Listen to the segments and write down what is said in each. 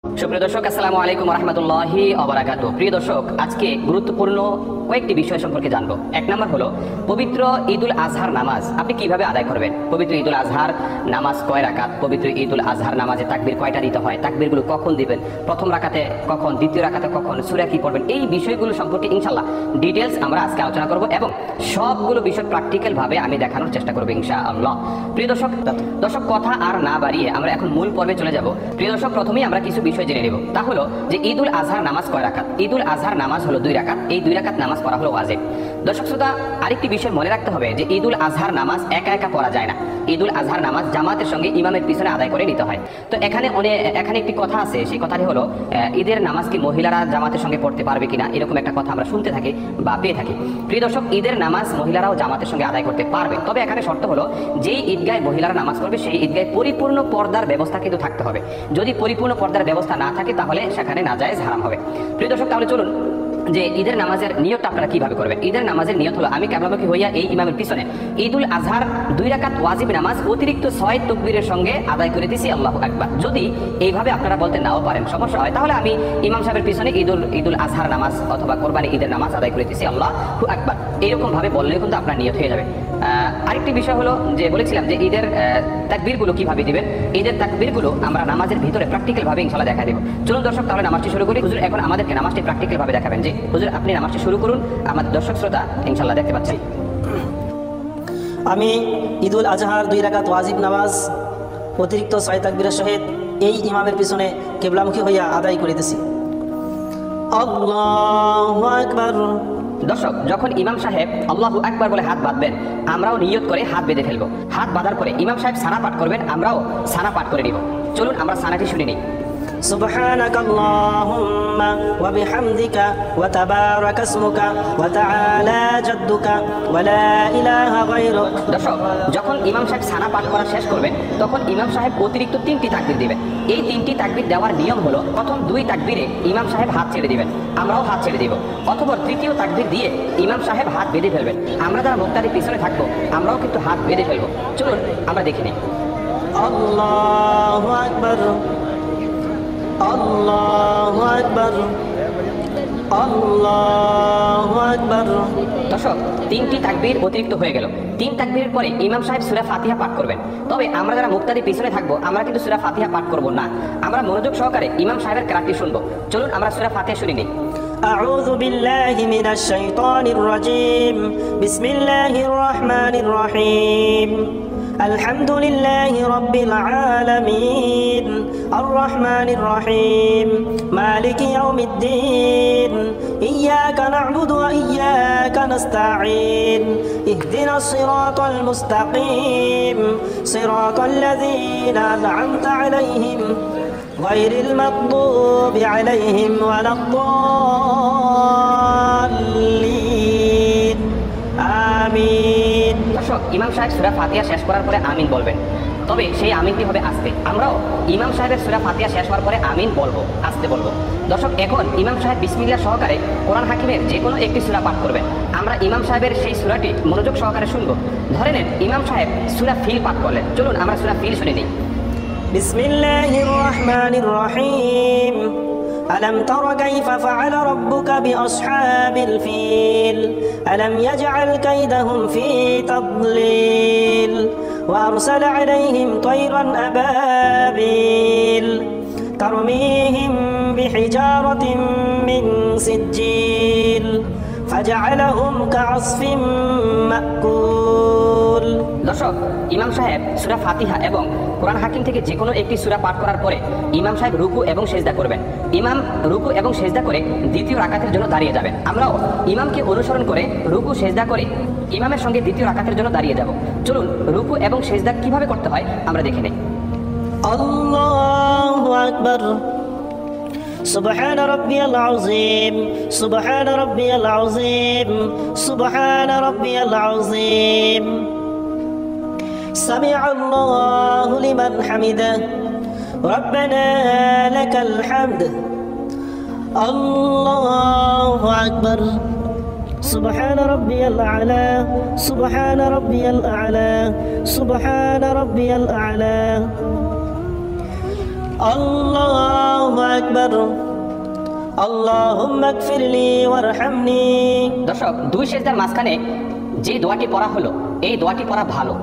সুপ্রিয় দর্শক, আসসালামু আলাইকুম ওয়া রাহমাতুল্লাহি ওয়া বারাকাতুহু। প্রিয় দর্শক, আজকে গুরুত্বপূর্ণ কয়েকটি বিষয় সম্পর্কে জানবো। এক নম্বর হলো পবিত্র ঈদুল আজহার নামাজ আপনি কিভাবে আদায় করবেন। পবিত্র ঈদুল আজহার নামাজ কয় রাকাত, পবিত্র ঈদুল আজহার নামাজে তাকবীর কয়টা দিতে হয়, তাকবীরগুলো কখন দিবেন, প্রথম রাকাতে কখন, দ্বিতীয় রাকাতে কখন, সূরা কি পড়বেন, এই বিষয়গুলো সম্পর্কে ইনশাআল্লাহ ডিটেইলস আমরা আজকে আলোচনা করব এবং সবগুলো বিষয় প্র্যাকটিক্যাল ভাবে আমি দেখানোর চেষ্টা করব ইনশাআল্লাহ। প্রিয় দর্শক কথা আর না বাড়িয়ে আমরা এখন মূল পর্বে চলে যাব। প্রিয় দর্শক, প্রথমেই আমরা কিছু বিষয় জেনে নেব। তা হলো যে ঈদুল আজহার নামাজ কয় রাকাত। ঈদুল আজহার নামাজ হলো 2 রাকাত। এই 2 রাকাত নামাজ পড়া হলো ওয়াজিব। দর্শক শ্রোতা, আরেকটি বিষয় মনে রাখতে হবে যে ঈদুল আজহার নামাজ একা একা পড়া যায় না। ঈদুল আজহার নামাজ জামাতের সঙ্গে ইমামের পিছনে আদায় করে নিতে হয়। তো এখানে একটি কথা আছে, সেই কথাটি হলো ঈদের নামাজ কি মহিলারা জামাতের সঙ্গে পড়তে পারবে কিনা, এরকম একটা কথা আমরা শুনতে থাকি বা পেয়ে থাকি। প্রিয় দর্শক, ঈদের নামাজ মহিলারাও জামাতের সঙ্গে আদায় করতে পারবে, তবে এখানে শর্ত হলো যেই ঈদগায় মহিলারা নামাজ পড়বে সেই ঈদগায় পরিপূর্ণ পর্দার ব্যবস্থা কিন্তু থাকতে হবে। যদি পরিপূর্ণ পর্দার ব্যবস্থা না থাকে তাহলে সেখানে নাজায়েজ হারাম হবে। প্রিয় দর্শক, তাহলে চলুন যে ঈদের নামাজের নিয়তটা আপনারা কিভাবে করবেন। ঈদের নামাজের নিয়ত হলো আমি কিবলামুখী হইয়া এই ইমামের পিছনে ঈদুল আজহার 2 রাকাত ওয়াজিব নামাজ অতিরিক্ত 6 তাকবীরের সঙ্গে আদায় করে দিছি আল্লাহু আকবার। যদি এইভাবে আপনারা বলতে নাও পারেন, সমস্যা হয়, তাহলে আমি ইমাম সাহেবের পিছনে ঈদুল আজহার নামাজ অথবা কোরবানি ঈদের নামাজ আদায় করে দিছি আল্লাহু আকবার, এরকম ভাবে বললেও কিন্তু আপনার নিয়ত হয়ে যাবে। আরেকটি বিষয় হলো যে বলেছিলাম যে ঈদের তাকবীরগুলো কিভাবে দিবেন। ঈদের তাকবীরগুলো আমরা নামাজের ভিতরে প্র্যাকটিক্যাল ভাবে ইনশাআল্লাহ দেখা দেব। চলুন দর্শক, তাহলে নামাজটি শুরু করি। হুজুর এখন আমাদেরকে নামাজটি প্র্যাকটিক্যাল ভাবে দেখাবেন। জি হুজুর, আপনি নামাজটি শুরু করুন। আমাদের দর্শক শ্রোতা ইনশাআল্লাহ দেখতে পাচ্ছি। আমি ঈদুল আজহার 2 রাকাত ওয়াজিব নামাজ অতিরিক্ত 6 তাকবীরের সহিত এই ইমামের পিছনে কিবলামুখী হইয়া আদায় করিতেছি। আল্লাহু আকবার। দর্শক, যখন ইমাম সাহেব আল্লাহু আকবার বলে হাত বাঁধবেন, আমরাও নিয়ত করে হাত বেঁধে ফেলবো। হাত বাঁধার পরে ইমাম সাহেব সানা পাঠ করবেন, আমরাও সানা পাঠ করে নিব। চলুন আমরা সানাটি শুনে নিই। سبحانك اللهم وبحمدك وتبارك اسمك وتعالى جدك ولا إله غيرك। দর্শক, যখন ইমাম সাহেব সানা পাঠ করা শেষ করবেন তখন ইমাম সাহেব অতিরিক্ত 3টি তাকবীর দিবেন। এই 3টি তাকবীর দেওয়ার নিয়ম হলো প্রথম 2 তাকবীরে ইমাম সাহেব হাত ছেড়ে দিবেন, আমরাও হাত ছেড়ে দিব। অথবা তৃতীয় তাকবীর দিয়ে ইমাম সাহেব হাত বেঁধে ফেলবেন। আমরা যারা মুক্তাদির পিছনে থাকবো আমরাও কিন্তু হাত বেঁধে ফেলবো। চলুন আমরা দেখে নিই। আল্লাহু আকবার, আল্লাহু আকবার, আল্লাহু আকবার। দর্শক, 3টি তাকবীর অতিরিক্ত হয়ে গেল। 3 তাকবীরের পরে ইমাম সাহেব সূরা ফাতিহা পাঠ করবেন। তবে আমরা যারা মুক্তাদির পিছনে থাকবো আমরা কিন্তু সূরা ফাতিহা পাঠ করব না, আমরা মনোযোগ সহকারে ইমাম সাহেবের কেরাতটি শুনবো। চলুন আমরা সূরা ফাতিহা শুনে নিই। أعوذ بالله من الشيطان الرجيم بسم الله الرحمن الرحيم الحمد لله رب العالمين الرحمن الرحيم مالك يوم الدين إياك نعبد وإياك نستعين اهدنا الصراط المستقيم صراط الذين أنعمت عليهم غير المغضوب عليهم ولا الضالين آمين। দর্শক, ইমাম সাহেব সূরা ফাতিহা শেষ করার পরে আমিন বলবেন, তবে সেই আমিনটি হবে আস্তে। আমরাও ইমাম সাহেবের সূরা ফাতিহা শেষ হওয়ার পরে আমিন বলবো, আস্তে বলবো। দর্শক, এখন ইমাম সাহেব বিসমিল্লাহ সহকারে কোরআন হাকিমের যে কোনো একটি সূরা পাঠ করবেন। আমরা ইমাম সাহেবের সেই সূরাটি মনোযোগ সহকারে শুনবো। ধরে নেন ইমাম সাহেব সূরা ফিল পাঠ করলেন। চলুন আমরা সূরা ফিল শুনে নিই। بسم الله الرحمن الرحيم ألم تر كيف فعل ربك بأصحاب الفيل ألم يجعل كيدهم في تضليل وأرسل عليهم طيرا أبابيل ترميهم بحجارة من سجيل فجعلهم كعصف مأكول। দর্শক, ইমাম সাহেব সূরা ফাতিহা এবং কোরআন হাকিম থেকে যে কোনো একটি সূরা পাঠ করার পরে ইমাম সাহেব রুকু এবং সেজদা করবেন। ইমাম রুকু এবং সেজদা করে দ্বিতীয় রাকাতের জন্য দাঁড়িয়ে যাবেন। আমরাও ইমামকে অনুসরণ করে রুকু সেজদা করে ইমামের সঙ্গে দ্বিতীয় রাকাতের জন্য দাঁড়িয়ে যাব। চলুন রুকু এবং সেজদা কিভাবে করতে হয় আমরা দেখে নেই। আল্লাহু আকবার। سبحان ربي العظيم سبحان ربي العظيم سبحان ربي العظيم سمع الله لمن حمده ربنا لك الحمد الله أكبر سبحان ربي الأعلى سبحان ربي الأعلى سبحان ربي الأعلى আল্লাহু আকবার। আল্লাহুম্মা গফিরলি ওয়ারহামনি। দর্শক, দুই সেজদার মাঝখানে যে দোয়াটি পড়া হলো, এই দোয়াটি পড়া ভালো।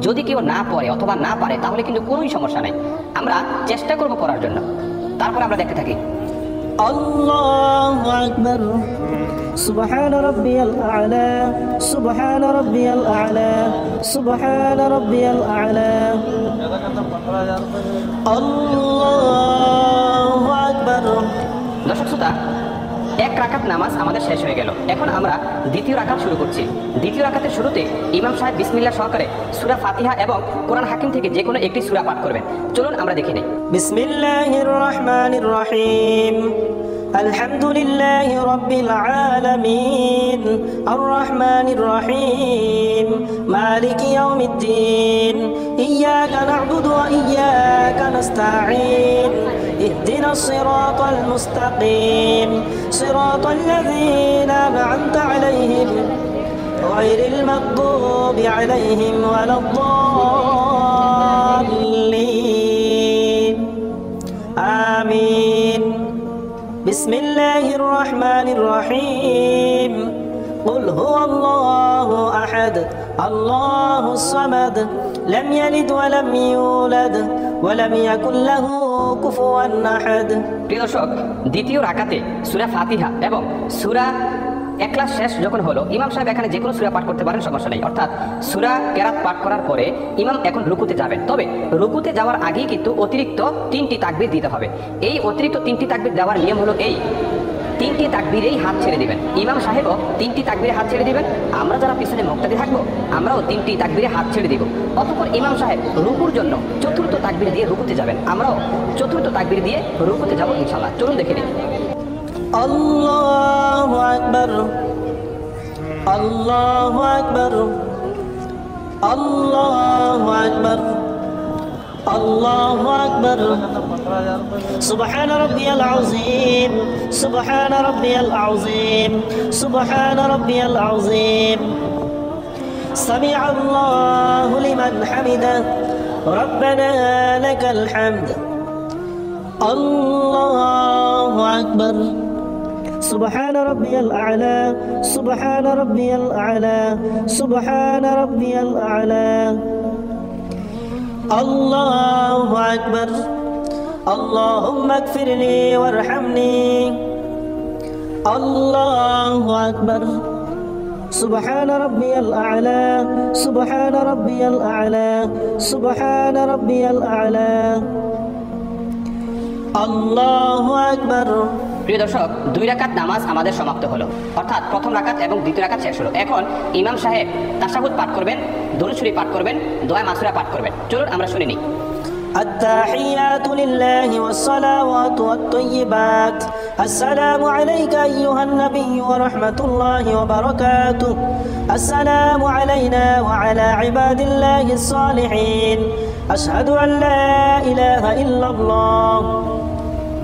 যদি কেউ না পড়ে অথবা না পারে তাহলে কিন্তু কোনোই সমস্যা নাই, আমরা চেষ্টা করব পড়ার জন্য। তারপর আমরা দেখতে থাকি। আল্লাহু আকবার। সুবহান রাব্বিয়াল আ'লা, সুবহান রাব্বিয়াল আ'লা, সুবহান রাব্বিয়াল আ'লা। আল্লাহু আকবার। দর্শক শ্রোতা, এক রাকাত নামাজ আমাদের শেষ হয়ে গেল। এখন আমরা দ্বিতীয় রাকাত শুরু করছি। দ্বিতীয় রাকাতের শুরুতে ইমাম সাহেব বিসমিল্লাহ সহকারে সূরা ফাতিহা এবং কোরআন হাকিম থেকে যে কোনো একটি সূরা পাঠ করবেন। চলুন আমরা দেখে নিই। বিসমিল্লাহির রহমানির রহিম। আলহামদুলিল্লাহি রাব্বিল আলামিন, আর রহমানির রহিম, মালিকি ইয়াউমিদ্দিন, ইয়্যাকা না'বুদু ওয়া ইয়্যাকা নাস্তাঈন, ইহদিনাস সিরাতাল মুস্তাকিম, সিরাতাল লাযীনা আন'আমতা আলাইহিম গায়রিল মাগদুবি আলাইহিম ওয়ালাদ-দাল্লিন। আমিন। বিসমিল্লাহির রহমানির রহিম। قل هو الله أحد الله الصمد لم يلد ولم يولد ولم يكن له كفوا أحد। প্রিয় দর্শক, দ্বিতীয় রাকাতে সূরা ফাতিহা এবং সূরা একলাস শেষ যখন হলো, ইমাম সাহেব এখানে যে কোনো সূরা পাঠ করতে পারেন, সমস্যা নেই। অর্থাৎ সূরা কেরাত পাঠ করার পরে ইমাম এখন রুকুতে যাবেন। তবে রুকুতে যাওয়ার আগেই কিন্তু অতিরিক্ত 3টি তাকবীর দিতে হবে। এই অতিরিক্ত 3টি তাকবীর দেওয়ার নিয়ম হলো এই: 3টি তাকবীরেই হাত ছেড়ে দিবেন। ইমাম সাহেবও 3টি তাকবীরে হাত ছেড়ে দিবেন। আমরা যারা পিছনে মুক্তাদি থাকবো আমরাও 3টি তাকবীরে হাত ছেড়ে দিব। অতঃপর ইমাম সাহেব রুকুর জন্য 4র্থ তাকবীর দিয়ে রুকুতে যাবেন। আমরাও 4র্থ তাকবীর দিয়ে রুকুতে যাব ইনশাআল্লাহ। চলুন দেখে নিই। আল্লাহু আকবার। আল্লাহু আকবার। আল্লাহু আকবার। আল্লাহু আকবার। সুবহান রাব্বিয়াল আযীম, সুবহান রাব্বিয়াল আযীম, সুবহান রাব্বিয়াল আযীম। সামি'a আল্লাহু লিমান হামিদাহ, রব্বানা লাকাল হামদ। আল্লাহু আকবার। سبحان ربي الأعلى، سبحان ربي الأعلى، سبحان ربي الأعلى. الله أكبر. اللهم اغفر لي وارحمني. الله أكبر. سبحان ربي الأعلى، سبحان ربي الأعلى، سبحان ربي الأعلى. الله أكبر. প্রিয় দর্শক, 2 রাকাত নামাজ আমাদের সমাপ্ত হলো। অর্থাৎ প্রথম রাকাত এবং দ্বিতীয় রাকাত শেষ হলো। এখন ইমাম সাহেব তাশাহুদ পাঠ করবেন, দুরূদ শরীফ পাঠ করবেন, দোয়া মাসুরা পাঠ করবেন। চলুন আমরা শুনে নিই। التحيات لله والصلوات والطيبات. السلام عليك أيها النبي ورحمة الله وبركاته. السلام علينا وعلى عباد الله الصالحين. أشهد أن لا إله إلا الله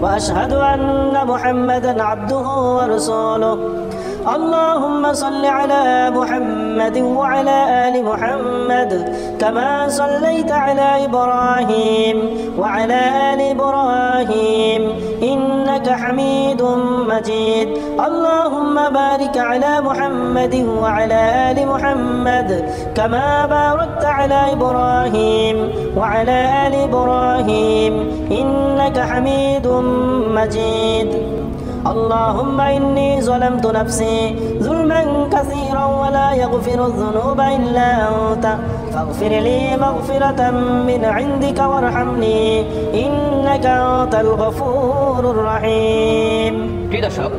وأشهد أن محمدا عبده ورسوله. اللهم صل على محمد وعلى آل محمد كما صليت على إبراهيم وعلى آل إبراهيم إنك حميد مجيد. اللهم بارك على محمد وعلى آل محمد كما باركت على إبراهيم وعلى آل إبراهيم إنك حميد مجيد. اللهم إني ظلمت نفسي ظلما كثيرا ولا يغفر الذنوب إلا أنت فاغفر لي مغفرة من عندك وارحمني إنك أنت الغفور الرحيم. প্রিয় দর্শক,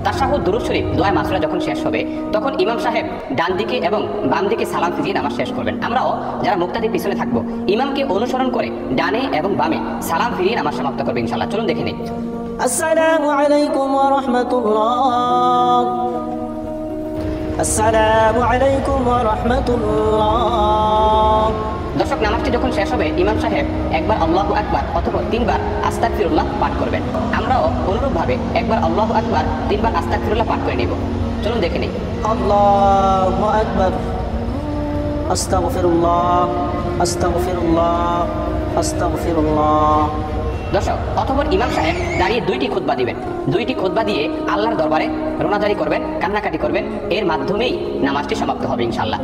তাশাহুদ, দুরূদ শরীফ, দোয়া মাসুরা যখন শেষ হবে তখন ইমাম সাহেব ডান দিকে এবং বাম দিকে সালাম ফিরিয়ে নামাজ শেষ করবেন। আমরাও যারা মুক্তাদি পিছনে থাকবো ইমামকে অনুসরণ করে ডানে এবং বামে সালাম ফিরিয়ে নামাজ সমাপ্ত করবে ইনশাআল্লাহ। চলুন দেখে নিই। السلام عليكم ورحمة الله. السلام عليكم ورحمة الله. দর্শক, নামাজটি যখন শেষ হবে ইমাম সাহেব একবার আল্লাহু আকবার অথবা 3 বার আস্তাগফিরুল্লাহ পাঠ করবেন। আমরাও অনুরূপভাবে একবার আল্লাহু আকবার 3 বার আস্তাগফিরুল্লাহ পাঠ করে নিব। চলুন দেখে নিই। আল্লাহু আকবার। আস্তাগফিরুল্লাহ, আস্তাগফিরুল্লাহ, আস্তাগফিরুল্লাহ, দর্শক, অতঃপর ইমাম সাহেব দাঁড়িয়ে 2টি খুতবা দিবেন। 2টি খুতবা দিয়ে আল্লাহর দরবারে রোনাজারি করবেন, কান্নাকাটি করবেন। এর মাধ্যমেই নামাজটি সমাপ্ত হবে ইনশাআল্লাহ।